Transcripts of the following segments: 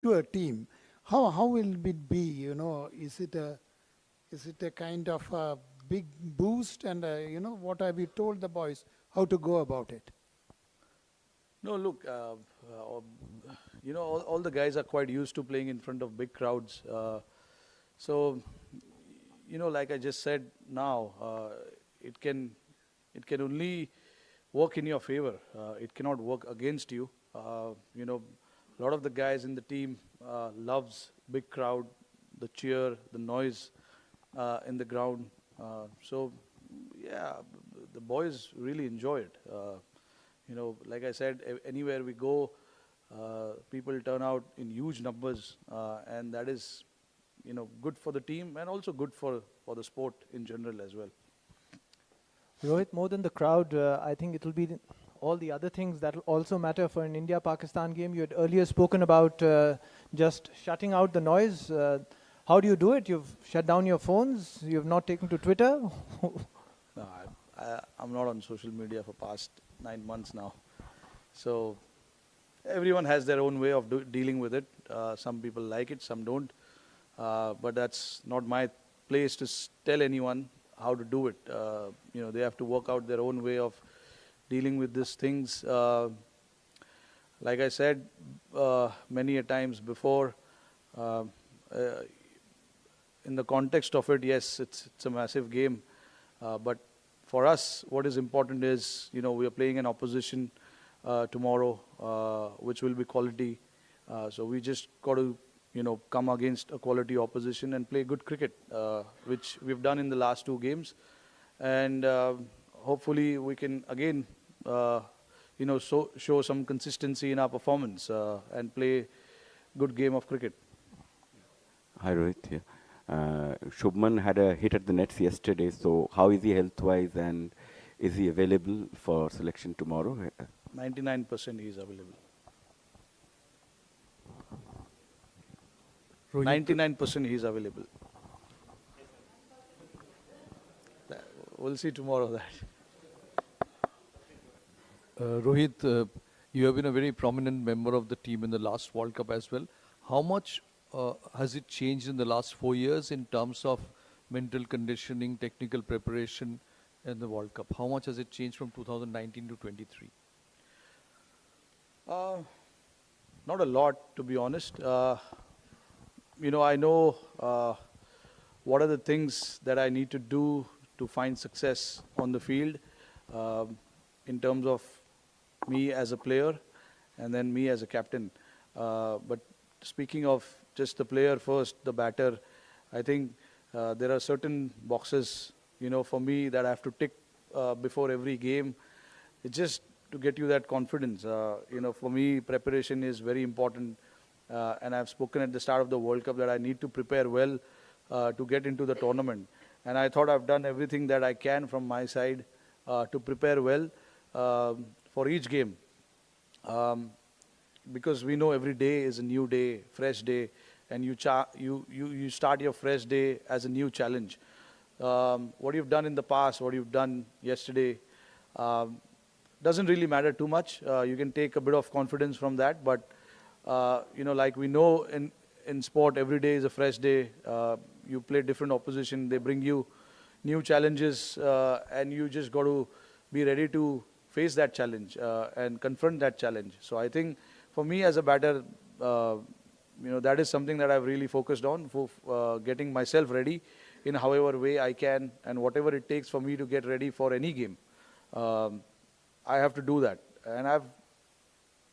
to a team, how will it be? Is it a kind of a big boost? And what have you told the boys how to go about it? No, look, all the guys are quite used to playing in front of big crowds. So, like I just said now, it can it can only work in your favor. It cannot work against you. A lot of the guys in the team loves big crowd, the cheer, the noise in the ground. So, yeah, the boys really enjoy it. Like I said, anywhere we go, people turn out in huge numbers, and that is, good for the team and also good for the sport in general as well. Rohit, more than the crowd, I think it will be all the other things that will also matter for an India-Pakistan game. You had earlier spoken about just shutting out the noise. How do you do it? You've shut down your phones. You've not taken to Twitter. No, I'm not on social media for past 9 months now. So everyone has their own way of dealing with it. Some people like it, some don't. But that's not my place to tell anyone how to do it. They have to work out their own way of dealing with these things. Like I said many a times before, uh, uh, in the context of it, yes, it's a massive game. But for us, what is important is, we are playing an opposition tomorrow, which will be quality. So we just got to, come against a quality opposition and play good cricket, which we've done in the last two games. And hopefully we can again, show some consistency in our performance and play good game of cricket. Hi Rohit. Yeah. Shubman had a hit at the nets yesterday, so how is he health-wise and is he available for selection tomorrow? 99% is available. Rohit, 99% he is available. We'll see tomorrow that. Rohit, you have been a very prominent member of the team in the last World Cup as well. How much has it changed in the last 4 years in terms of mental conditioning, technical preparation in the World Cup? How much has it changed from 2019 to 23? Uh, Not a lot, to be honest. I know what are the things that I need to do to find success on the field, um, in terms of me as a player and then me as a captain. But speaking of just the player first, the batter, I think there are certain boxes, for me that I have to tick before every game. It's just to get you that confidence. For me, preparation is very important. And I've spoken at the start of the World Cup that I need to prepare well to get into the tournament. And I thought I've done everything that I can from my side to prepare well for each game. Um, because we know every day is a new day, fresh day, and you start your fresh day as a new challenge. What you've done in the past, what you've done yesterday, um, doesn't really matter too much. You can take a bit of confidence from that, but like we know in sport, every day is a fresh day. You play different opposition, they bring you new challenges, and you just got to be ready to face that challenge and confront that challenge. So I think for me as a batter, uh, that is something that I've really focused on for getting myself ready in however way I can and whatever it takes for me to get ready for any game. Um, I have to do that, and I've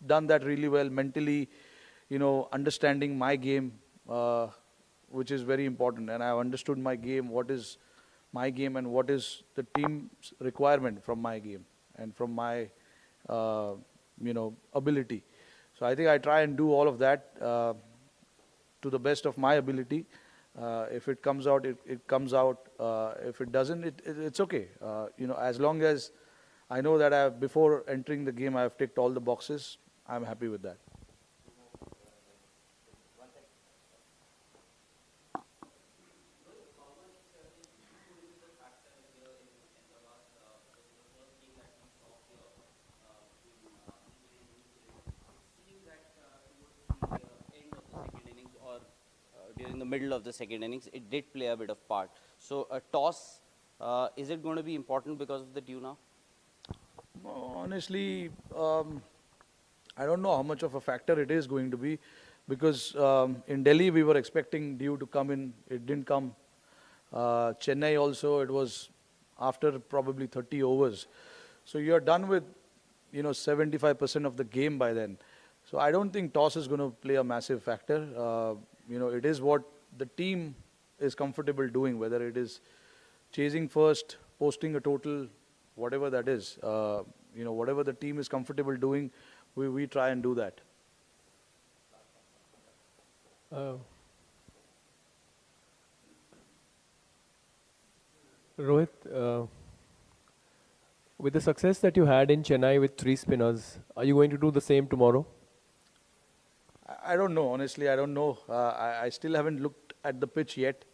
done that really well mentally. Understanding my game, which is very important, and I've understood my game, what is my game, and what is the team's requirement from my game and from my, ability. So I think I try and do all of that to the best of my ability. If it comes out, it comes out. If it doesn't, it's okay. As long as I know that before entering the game, I have ticked all the boxes, I'm happy with that. during the middle of the second innings, it did play a bit of part. So a toss, is it going to be important because of the dew now? Honestly, I don't know how much of a factor it is going to be, because in Delhi we were expecting dew to come in. It didn't come. Chennai also, it was after probably 30 overs. So you're done with 75% of the game by then. So I don't think toss is going to play a massive factor. It is what the team is comfortable doing, whether it is chasing first, posting a total, whatever that is. Whatever the team is comfortable doing, we try and do that. Rohit, with the success that you had in Chennai with 3 spinners, are you going to do the same tomorrow? I don't know, honestly, I don't know. I still haven't looked at the pitch yet,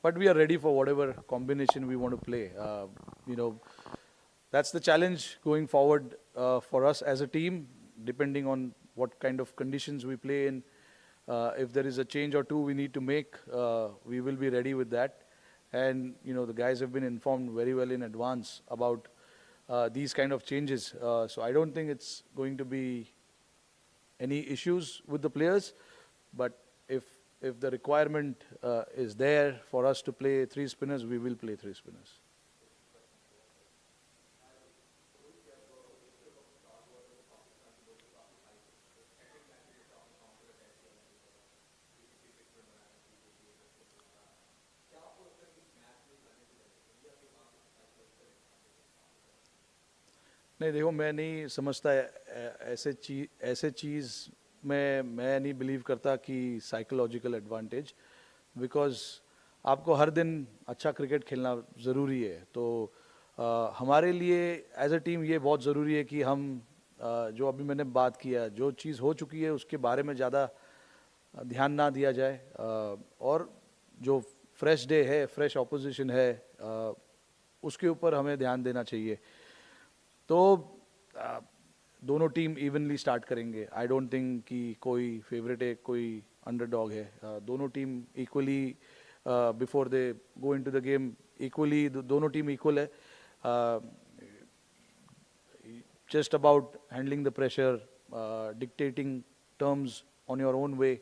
but we are ready for whatever combination we want to play. That's the challenge going forward for us as a team, depending on what kind of conditions we play in. If there is a change or two we need to make, we will be ready with that. And, the guys have been informed very well in advance about these kind of changes. So I don't think it's going to be any issues with the players. But if the requirement is there for us to play 3 spinners, we will play 3 spinners. नहीं देखो, मैं नहीं समझता ऐसे चीज़ में मैं नहीं believe करता कि साइकोलॉजिकल एडवांटेज, बिकॉज आपको हर दिन अच्छा क्रिकेट खेलना ज़रूरी है. तो हमारे लिए एज अ टीम ये बहुत ज़रूरी है कि हम जो अभी मैंने बात किया, जो चीज़ हो चुकी है उसके बारे में ज़्यादा ध्यान ना दिया जाए, और जो फ्रेश डे है, फ्रेश ऑपोजिशन है, उसके ऊपर हमें ध्यान देना चाहिए. तो दोनों टीम इवनली स्टार्ट करेंगे. आई डोंट थिंक कि कोई फेवरेट है, कोई अंडरडॉग है. दोनों team equally before they go into the game, equally दोनों टीम इक्वल है. Just about handling the pressure, dictating terms on your own way,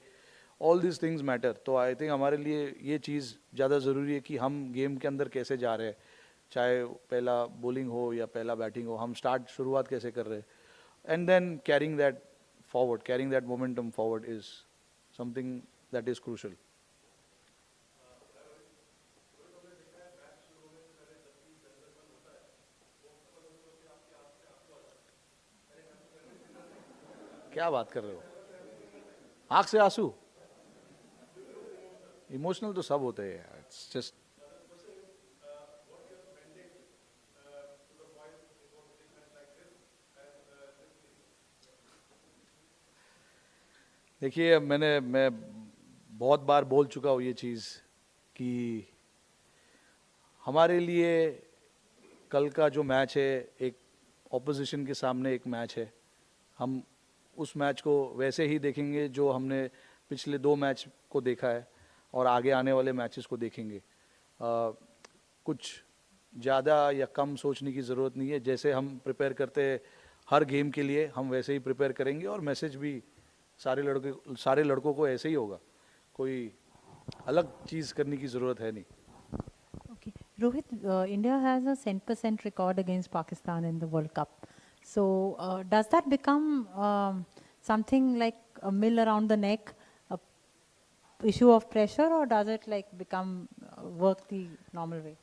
all this things matter. तो I think हमारे लिए ये चीज़ ज़्यादा ज़रूरी है कि हम गेम के अंदर कैसे जा रहे हैं, चाहे पहला बॉलिंग हो या पहला बैटिंग हो, हम शुरुआत कैसे कर रहे हैं. And then carrying that forward, carrying that momentum forward is something that is crucial. क्या बात कर रहे हो? आंख से आंसू? इमोशनल तो सब होते हैं. इट्स जस्ट देखिए, मैं बहुत बार बोल चुका हूँ ये चीज़ कि हमारे लिए कल का जो मैच है, एक ऑपोजिशन के सामने एक मैच है. हम उस मैच को वैसे ही देखेंगे जो हमने पिछले 2 मैच को देखा है, और आगे आने वाले मैचेस को देखेंगे. कुछ ज़्यादा या कम सोचने की ज़रूरत नहीं है. जैसे हम प्रिपेयर करते हैं हर गेम के लिए, हम वैसे ही प्रिपेयर करेंगे, और मैसेज भी सारे लड़कों को ऐसे ही होगा. कोई अलग चीज़ करने की ज़रूरत है नहीं. Okay. Rohit, India has a 100% record against Pakistan in the World Cup. So does that become something like a mill around the neck, a issue of pressure, or does it like become work the normal way?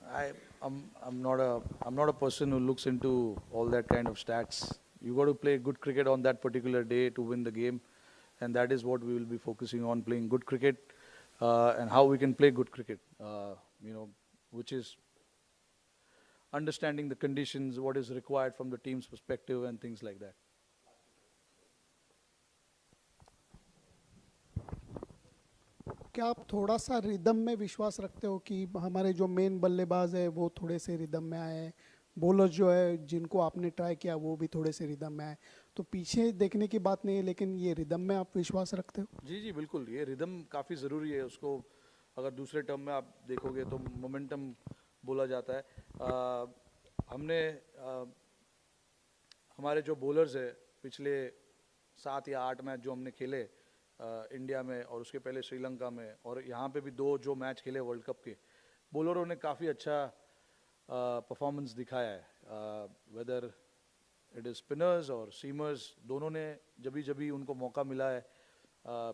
I'm not a person who looks into all that kind of stats. You got to play good cricket on that particular day to win the game. And that is what we will be focusing on, playing good cricket, and how we can play good cricket, which is understanding the conditions, what is required from the team's perspective, and things like that. क्या आप थोड़ा सा rhythm में विश्वास रखते हो कि हमारे जो मेन बल्लेबाज है वो थोड़े से रिदम में आए, बॉलर जो है जिनको आपने ट्राई किया वो भी थोड़े से रिदम में आए? तो पीछे देखने की बात नहीं है, लेकिन ये रिदम में आप विश्वास रखते हो? जी बिल्कुल, ये रिदम काफ़ी ज़रूरी है. उसको अगर दूसरे टर्म में आप देखोगे तो मोमेंटम बोला जाता है। हमने हमारे जो बॉलर्स है पिछले 7 या 8 मैच जो हमने खेले इंडिया में और उसके पहले श्रीलंका में और यहाँ पे भी 2 जो मैच खेले वर्ल्ड कप के, बॉलरों ने काफ़ी अच्छा परफॉर्मेंस दिखाया है। वेदर इट इज़ स्पिनर्स और सीमर्स, दोनों ने जभी उनको मौका मिला है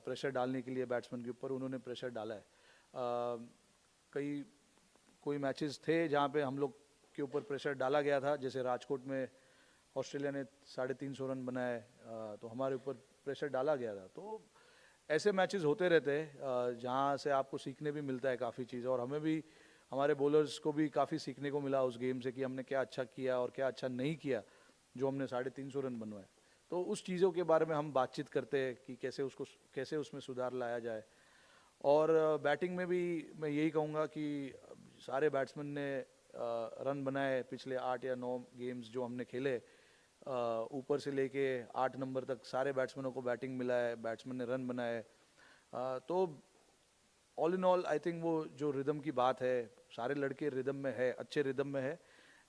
प्रेशर डालने के लिए बैट्समैन के ऊपर, उन्होंने प्रेशर डाला है। कोई मैचेस थे जहाँ पे हम लोग के ऊपर प्रेशर डाला गया था, जैसे राजकोट में ऑस्ट्रेलिया ने 350 रन बनाए, तो हमारे ऊपर प्रेशर डाला गया था। तो ऐसे मैचेस होते रहते हैं जहाँ से आपको सीखने भी मिलता है काफ़ी चीज़, और हमें भी, हमारे बॉलर्स को भी काफ़ी सीखने को मिला उस गेम से कि हमने क्या अच्छा किया और क्या अच्छा नहीं किया जो हमने 350 रन बनवाए। तो उस चीज़ों के बारे में हम बातचीत करते हैं कि कैसे उसमें सुधार लाया जाए। और बैटिंग में भी मैं यही कहूँगा कि सारे बैट्समैन ने रन बनाए पिछले 8 या 9 गेम्स जो हमने खेले, ऊपर से लेके 8 नंबर तक सारे बैट्समैनों को बैटिंग मिला है, बैट्समैन ने रन बनाए। तो all in all I think वो जो रिदम की बात है, सारे लड़के रिदम में है, अच्छे रिदम में है,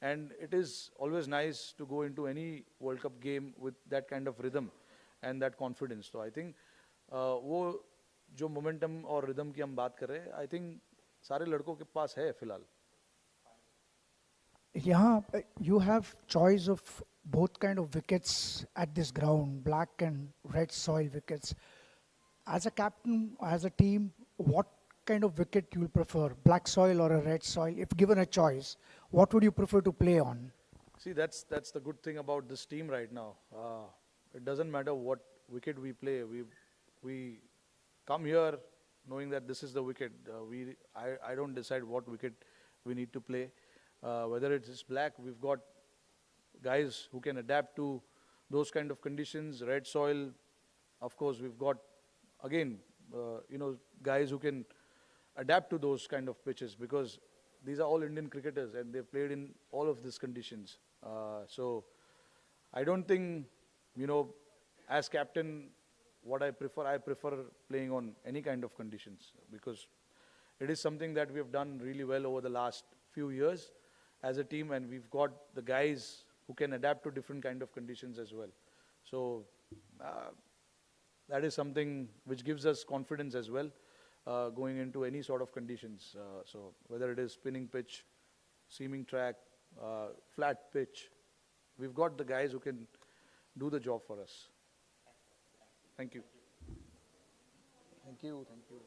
and it is always nice to go into any world cup game with that kind of rhythm and that confidence. तो आई थिंक वो जो मोमेंटम और रिदम की हम बात कर रहे हैं, आई थिंक सारे लड़कों के पास है फिलहाल। Yeah, you have choice of both kind of wickets at this ground, black and red soil wickets. As a captain, as a team, what kind of wicket you will prefer, black soil or a red soil? If given a choice, what would you prefer to play on? See, that's the good thing about this team right now. It doesn't matter what wicket we play. We come here knowing that this is the wicket. I don't decide what wicket we need to play. Whether it is black, we've got guys who can adapt to those kind of conditions. Red soil, of course, we've got again, guys who can adapt to those kind of pitches, because these are all Indian cricketers and they've played in all of these conditions. So I don't think, as captain, what I prefer playing on any kind of conditions, because it is something that we have done really well over the last few years as a team, and we've got the guys who can adapt to different kind of conditions as well. So that is something which gives us confidence as well, going into any sort of conditions. So whether it is spinning pitch, seaming track, flat pitch, we've got the guys who can do the job for us. Thank you. Thank you. Thank you.